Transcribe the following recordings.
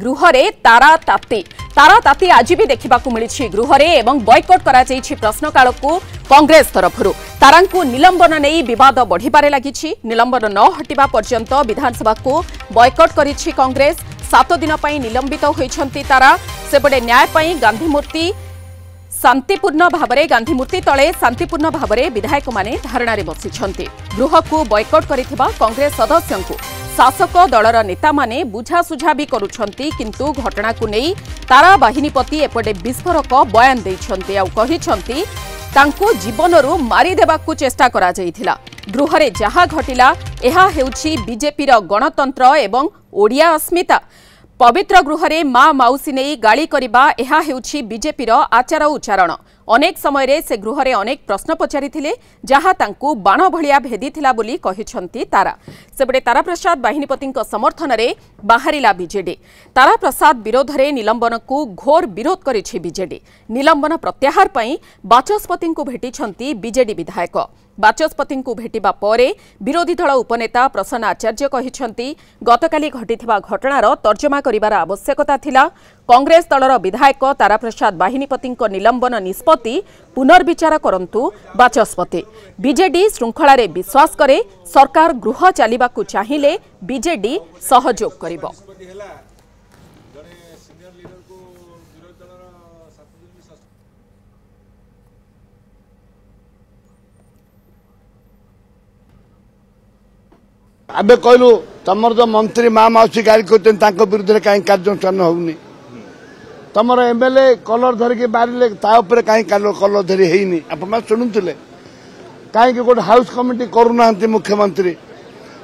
गृहरे ताराताती आज भी देखा मिली गृहरे एवं बॉयकॉट करा प्रश्नकाल को कांग्रेस तरफ तारांकु निलंबन नहीं विवाद बढ़िबारे लगी। निलंबन न हटिबा पर्यंत विधानसभा को बॉयकॉट करिछि कांग्रेस। 7 दिन पई निलंबित होइछंती तारा। सेपटे न्याय पई गांधी मूर्ति शांतिपूर्ण भावरे गांधी मूर्ति तले शांतिपूर्ण भावरे विधायक माने धारणारे बसिछंती। गृह को बॉयकॉट करिथिबा कांग्रेस सदस्यंकु शासक दलर नेता माने बुझासुझा भी करुछंती, किंतु घटना को नहीं तारा बाहिनीपति एपटे विस्फोरक बयान देइछंती आ कहिछंती तांको जीवनरू मारी देबाकू चेष्टा करा जाइथिला। गृहरे जहा घटिला एहा हेउछि बीजेपीर गणतंत्र एवं ओडिया अस्मिता। पवित्र गृहरे माँ माउसी नहीं गाली करिबा एहा हेउछि बीजेपीर आचार उच्चारण। अनेक समय से गृहरे अनेक प्रश्न पचारिथिले जहा तांकू बाण भलिया भेदिथिला बोली कहिछंती तारा। सेबडे तारा प्रसाद बाहिनीपतिଙ୍କ समर्थन रे बाहरिला बीजेडी। तारा प्रसाद विरोध रे निलंबन को घोर विरोध करिछि बीजेडी। निलंबन प्रत्याहार पई बाचस्पतिଙ୍କୁ भेटिछंती बीजेडी विधायक। बाचस्पतिଙ୍କୁ भेटिबा परे विरोधी दल उपनेता प्रसन्न आचार्य कहिछंती गतकाली घटिथिबा घटनार तर्जमा करिबार आवश्यकता थिला। कांग्रेस दलर विधायक तारा प्रसाद बाहिनीपतिଙ୍କ निलंबन निष्पत्ति पुनर्विचार करंतु बाचस्पति। बीजेडी श्रृंखला रे विश्वास करे सरकार गृह चलिबाकू चाहिए बीजेडी सहयोग करिबो। अबे कहलु तमर जो मंत्री माँ माउसी गाड़ी करते विरुद्ध कहीं कार्यानुष्ठान होनी। तमर एमएलए कलर धरिकी बारे कहीं कलर धरी है आप शुणुले कहीं गोटे हाउस कमिटी करूना मुख्यमंत्री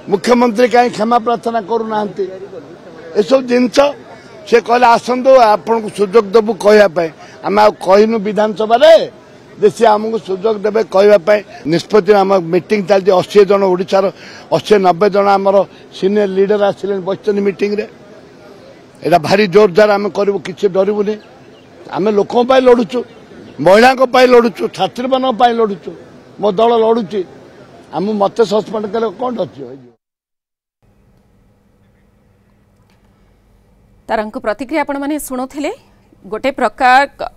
मुख्यमंत्री कहीं क्षमा प्रार्थना करूना एसब जिनस से कहले आसतु आपन को सुजोग देवु कहवाई आम कहनु विधानसभा सी आमको सुजोग देवे कहवाई निष्पत्ति आम मीटिंग चलती 80 जन ओडिशार 80-90 जन आमर सीनियर लीडर आसिले बस मीटिंग रे एटा भारी जोरदार आम करूँ किसी डरबुनि। आम लोकों लड़ुचु महिला लड़ुचु छात्री मान लड़ुचु मो दल लड़ुची आम मत सस्पेंड कले कौन डर। तारंको प्रतिक्रिया आपण माने शुणुथिले गोटे प्रकार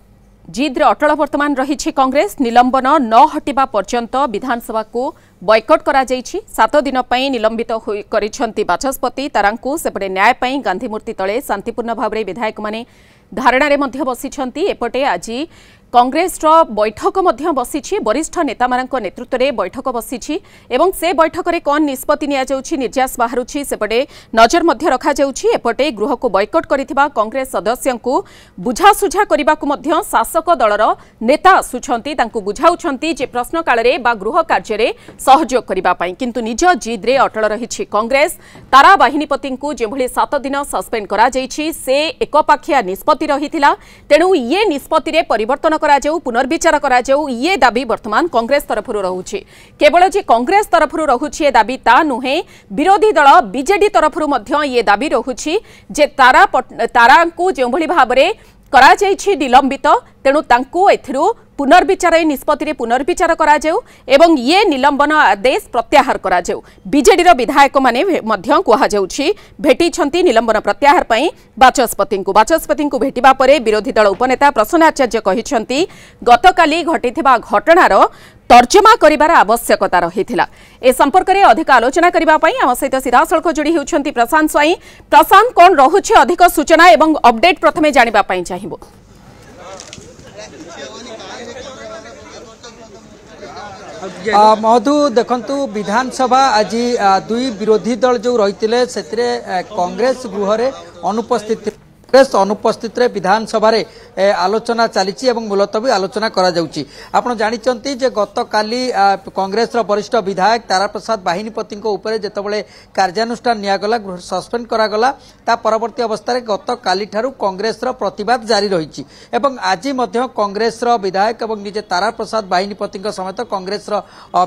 जिद्रे अटल वर्तमान रही कांग्रेस। निलंबन न हटिबा पर्यंत विधानसभा को बॉयकॉट करा जाइछि। 7 दिन पई निलंबित करिसंती बाचस्पति तारांकु। सेपटे न्याय पई गांधी मूर्ति तले शांतिपूर्ण भावरे विधायक माने धारणारे मध्य बसिछंती। एपटे आज कांग्रेस बैठक बसी वरिष्ठ नेता नेतृत्व में बैठक बसी एवं से बैठक में कौन निष्पत्ति निर्यास बाहरुछि सेपटे नजर रखा एपटे गृह को बॉयकॉट करिथिबा कांग्रेस सदस्यों को बुझासुझा करने को शासक दलर नेता आसुछंती तांकु बुझाउछंती जे प्रश्न काल रे बा गृह कार्य रे सहयोग करबा पई, किंतु निज जिद्रे अटल रही कांग्रेस। तारा बाहिनीपति को जेभली 7 दिन सस्पेंड करा जाइछि से एकपाखिया निष्पत्ति रहिथिला। तेणु ये निष्पत्ति रे परिवर्तन पुनर्विचार करा जाऊ ये दाबी वर्तमान कांग्रेस तरफ रहुछि। केवल जे कांग्रेस तरफ रहुछि ये दाबी ता नुहे, विरोधी दल बीजेडी तरफ ये दाबी रहुछि जे तारा को जो भली भाबरे करा जाइछि निलंबित तेणु तांको एथिरु पुनर्विचार निष्पत्ति पुनर्विचार करा जाऊ एवं ये निलंबन आदेश प्रत्याहार करा जाऊ। बीजेडी रो विधायक माने मध्य कुहा जाउछि भेटिछंती निलंबन प्रत्याहार पई बाचस्पति को भेटिबा परे विरोधी दल उपनेता प्रसन्न आचार्य कहिछंती गतकाली घटिथिबा घटनार तर्जमा करिबार आवश्यकता रहिथिला। ए संपर्क में अधिक आलोचना करिबा पई आम सहित सीधा सड़क जोड़ी होउछंती प्रशांत स्वाई। प्रशांत कोन रहुछि अधिक सूचना एवं अपडेट प्रथमे जानिबा पई चाहिबो। मधु देखंतु विधानसभा आज 2 विरोधी दल जो रही कांग्रेस गृह अनुपस्थित रे विधानसभा रे आलोचना चली मुलतवी आलोचना करा जाउची। आपण जानिचंती जे गतकाली कांग्रेस वरिष्ठ विधायक तारा प्रसाद बाहिनीपति ऊपर जेतबळे कार्यानुष्ठान नियागला सस्पेंड करागला ता परवर्ती अवस्था रे गतकाली ठारू कांग्रेस प्रतिवाद जारी रही एवं आज मध्य कांग्रेस विधायक एवं निजे तारा प्रसाद बाहिनीपति समेत कांग्रेस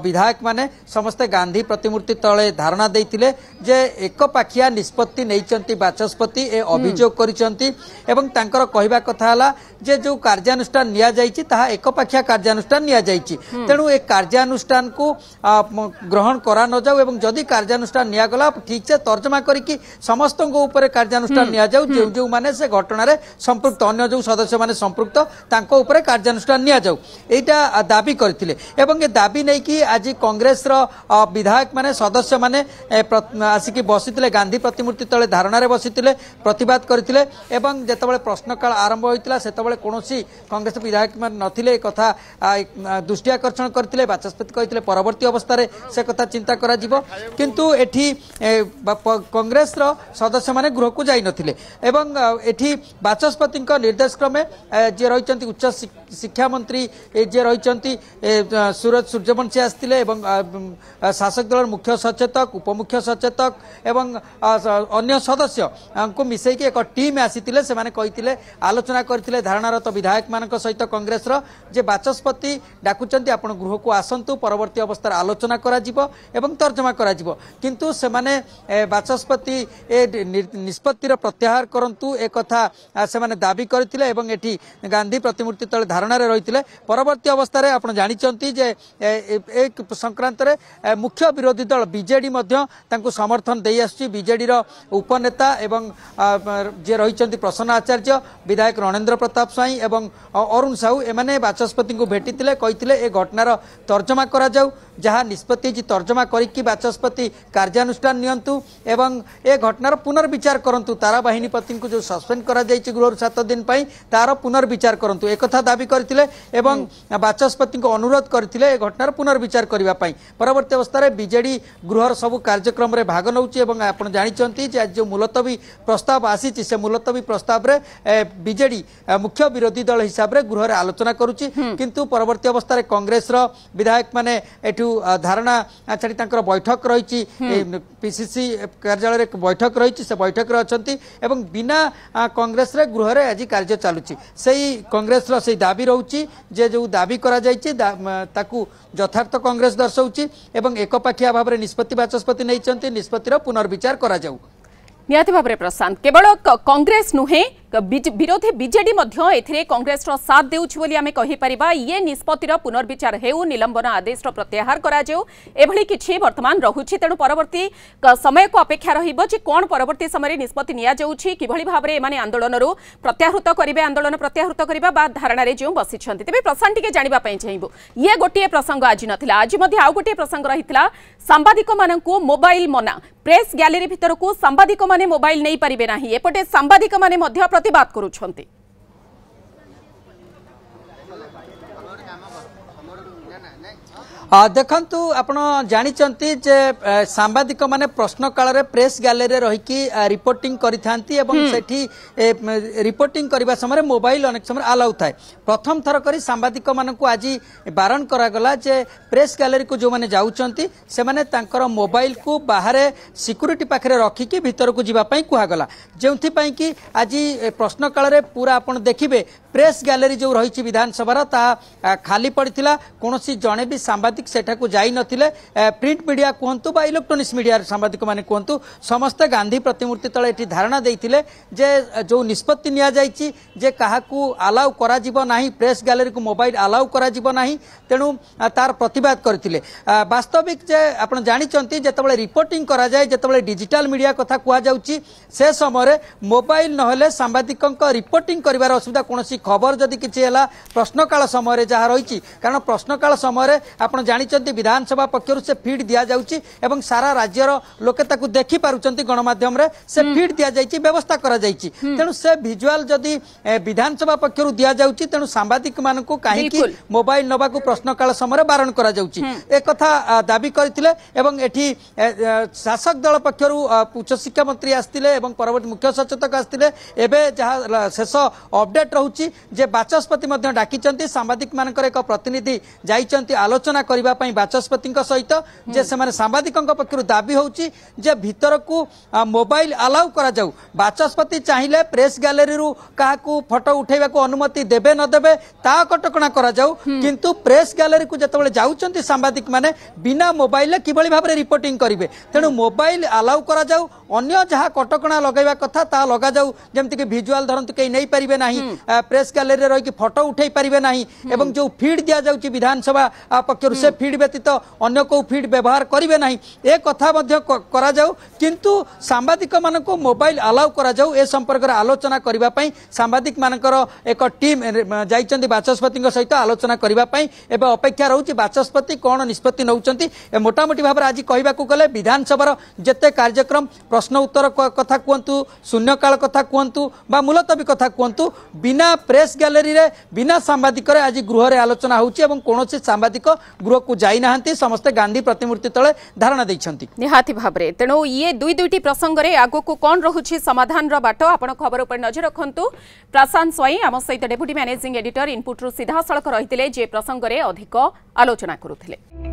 विधायक माने समस्ते गांधी प्रतिमूर्ति तले धारणा देइथिले जे एकपाखिया निष्पत्ति नैचंती बाचस्पति ए अभियोग करिसंती जाइचंती एवं तांकर कहवा कथा हला जे जो कार्यानुष्ठान निया जाइछि ताहा एकपाखिया कार्यानुष्ठान निया जाइछि तेणु ए कार्यानुष्ठान को ग्रहण करा न जाऊ एवं जदि कार्यानुष्ठान निया गला ठीक से तर्जमा करिकि समस्त ऊपर कार्यानुष्ठान निया जाऊ जो जो माने से घटना रे संपृक्त अन्य जो सदस्य माने संपृक्त तांको ऊपर कार्यानुष्ठान निया जाऊ एटा दाबी करथिले एवं ए दाबी नै कि आज कांग्रेस रो विधायक माने सदस्य माने आसिकी बसितिले गांधी प्रतिमूर्ति तले धारणा रे बसितिले प्रतिवाद करथिले एवं जेतबेले प्रश्नकाल आरंभ होइतिला सेतबेले कोनोसी कांग्रेस विधायक मान नथिले कथा दृष्टि आकर्षण करथिले बाचस्पति कहितिले परवर्ती अवस्था रे से कथा चिंता करा जिवो किंतु एठी कांग्रेस रो सदस्य माने गृह को जाई नथिले एवं एठी बाचस्पति निर्देश क्रमे जे रहिचंती उच्च शिक्षा मंत्री जे रहिचंती सूरज सूर्यवंशी आस्तिले एवं शासक दल मुख्य सचेतक उपमुख्य सचेतक एवं अन्य सदस्य को मिसई के एक टीम आसीतिले से माने कहितिले आलोचना करथिले धारणारत विधायक मानक सहित कांग्रेस रो जे बाचस्पति डाकुचंती आपण गृह को आसंतु परवर्ती अवस्था आलोचना करा जिवो एवं तर्जमा करा जिवो किंतु से माने बाचस्पति ए निष्पत्तिर प्रत्याहार करंतु एक कथा से माने दाबी करथिले एवं एठी गांधी प्रतिमूर्ति तले धारणा रे रहितिले परवर्ती अवस्था रे आपण जानिचंती जे एक संक्रांत रे मुख्य विरोधी दल बीजेडी मध्य तांको समर्थन देई आछि बीजेडी रो उपनेता एवं जे रहिचंती प्रसन्न आचार्य विधायक रणेंद्र प्रताप स्वाई एवं अरुण साहू एमाने बाचस्पति को भेटितिले कहितिले ए घटनार तर्जमा करा जाऊ जहाँ निष्पत्ति जी तर्जमा करिकि बाचस्पति कार्यानुष्ठान नियंतु एवं ए घटनार पुनर्विचार करंतु तारा बाहिनी पति को जो सस्पेंड करा जायछि गृह 7 दिन पई तार पुनर्विचार करंतु एक कथा दाबी करथिले एवं बाचस्पति को अनुरोध करथिले ए घटनार पुनर्विचार करिवा पई परवर्ती अवस्था रे बीजेडी गृहर सब कार्यक्रम रे भाग नउछि एवं आपण जानिचंती जे जो मुलतवी प्रस्ताव आसीछि से मुलतवी प्रस्ताव रे बीजेडी मुख्य विरोधी दल हिसाब रे गृह रे आलोचना करूछि किंतु परवर्ती अवस्था रे कांग्रेस रो विधायक माने धारणा छाड़ी तांकर बैठक रही पीसीसी कार्यालय रे बैठक रही से बैठक रे अछंती एवं बिना कांग्रेस रे गृह रे आज कार्य चालुची सेही कांग्रेस रो सेही दाबी रहउची जे जो दाबी करा जायछि ताकू यथार्थ कांग्रेस दर्शाउची एवं एकपाखिया भाव रे निष्पत्ति बाचस्पति नैचंती निष्पत्तिर पुनर्विचार करा जाऊ निहाती भाव प्रशांत केवल कांग्रेस नुहे विरोधी बीजेडी एथिरे कांग्रेस रो साथ देउछि बोली आमे कहि परिबा ये निष्पत्तिर पुनर्विचार हेउ निलंबन आदेश रो प्रत्याहार करा जाऊ एभली किछि वर्तमान रहुछि तेणु परवर्ती समय को अपेक्षा रहिबो जे कोन परवर्ती समय निष्पत्ति निया जाउछि किभली भाबरे माने आंदोलन रो प्रत्याहृत करिवे आंदोलन प्रत्याहृत करिबा बा धारणा रे जो बसिछंती तबे प्रशांत टिके जानिबा पई चाहिबो ये गोटिए प्रसंग आज नथिला आज मध्ये आउ गोटिए प्रसंग रहितला सांबादिक माननकु मोबाइल मना प्रेस गैलरी भितर को सांबादिक माने मोबाइल नहीं पारिबे नाही एपटे सांबादिक माने मध्य प्रतिवाद करूछंती देखंतु आपण जानिचंती जे सांबादिक माने प्रश्न काल रे प्रेस गैलरी रहिकी रिपोर्टिंग करिथांती एवं सेठी रिपोर्टिंग करबा समय मोबाइल अनेक समय अलाउ थाए प्रथम थर करी सांबादिक मानकु आज बारण करा गला जे प्रेस गैलरी को जो माने जाउचंती से माने तांकर मोबाइल को बाहरे सिक्यूरिटी पाखरे रखिकी भीतर को जीवा पई कुहा गला जेउथि पई कि आज प्रश्न काल रे पूरा आपण देखिबे प्रेस गैलरी जो रही विधानसभा ता खाली पड़ता कोनोसी जणे भी सांबादिक सेठा को जाई नथिले प्रिंट मीडिया कहतु बा इलेक्ट्रोनिक्स मीडिया सांबादिक माने कहतु समस्त गांधी प्रतिमूर्ति तले एठी धारणा देइथिले जे जो निष्पत्ति निया जाइछि जे काहाकू अलाउ करा जिवो नाही प्रेस गैलरी को मोबाइल अलाउ करा जिवो नाही तेणु तार प्रतिवाद करथिले वास्तविक जे आपण जानिचंती जेतबेले रिपोर्टिंग करा जाय जेतबेले डिजिटल मीडिया कथा कुआ जाउछि से समय मोबाइल नहले सांबादिकक रिपोर्टिंग करिवार असुविधा कोनोसी खबर जदि किछि हला प्रश्नकाल समय जहाँ रही कारण प्रश्नकाल समय आप जानते विधानसभा पक्षर से फीड दि जाऊँगी एवं सारा राज्यर लोके ताकू देखि पारुचंती गणमाध्यम रे से फीड दि जाइए व्यवस्था करा जाइए तेणु से भिजुआल जदि विधानसभा पक्षर दि जाऊँगी तेणु सांबादिक मानकू कहीं मोबाइल नबाकू प्रश्नकाल समय बारण करा जाउछि एक कथा दाबी करथिले एवं एठी शासक दल पक्षर उच्च शिक्षा मंत्री आस्तिले एवं परवर्ती मुख्य सचेतक आस्तिले एबे जहाँ शेष अपडेट रहउछि जे बाचस्पति डाकिचंती सांबादिक मानकर एक प्रतिनिधि जाइचंती आलोचना करने करबा पई बाचस्पति सहित जे से सांबादिकों पक्षर दाबी होची जे भीतर को मोबाइल अलाउ करा जाऊ बाचस्पति चाहिए प्रेस गैलरी रु काहाकू फोटो उठेबा को अनुमति देबे न देबे ता कटकणा करा जाऊ किंतु प्रेस गैलरी को जतबेले जाउचंती सांबादिक माने बिना मोबाइल किबळी भाबरे रिपोर्टिंग करिवे तेणु मोबाइल अलाउ करा जाऊ अन्य जहाँ कटकणा लगेबा कथा ता लगा जाऊ जेमति कि विजुअल धरंतु के नहीं परिबे नाही प्रेस गैलरी रही फोटो उठे परिबे नाही एवं जो फीड दिया जाउची विधानसभा पक्षर से फीड व्यतीत अन्य को फीड व्यवहार करिवे नाही ए कथा मध्य करा जाऊ किंतु सांबादिक मानको मोबाइल अलाउ करा जाऊ ए संपर्क रे आलोचना करिबा पई सांबादिक मानकर एक टीम जाइचंती बाचस्पति सहित आलोचना करिबा पई एबे अपेक्षा रहउची बाचस्पति कोन निष्पत्ति नउचंती ए मोटामोटी भाबरे आज कहिबा को गले विधानसभा जते कार्यक्रम प्रश्न उत्तर कथा कहतु शून्यकाल कथा कहतु बा मुलतवी कथा कहतु बिना प्रेस गैलरी रे बिना सांबादिक रे आज गृह रे आलोचना होउची एवं कोनोसी सांबादिक गृह को जाई नाहंती समस्त गांधी प्रतिमूर्ति तळे धारणा दैछंती निहाती भाबरे तेणु ये दुईटी प्रसंग रे आगो को कोन रहुची समाधान रो बाट आपण खबर ऊपर नजर रखंतु प्रशांत स्वाई आम सहित डेप्यूटी मैनेजिंग एडिटर इनपुट रु सीधा सड़क रहितिले जे प्रसंग रे अधिक आलोचना करुथिले।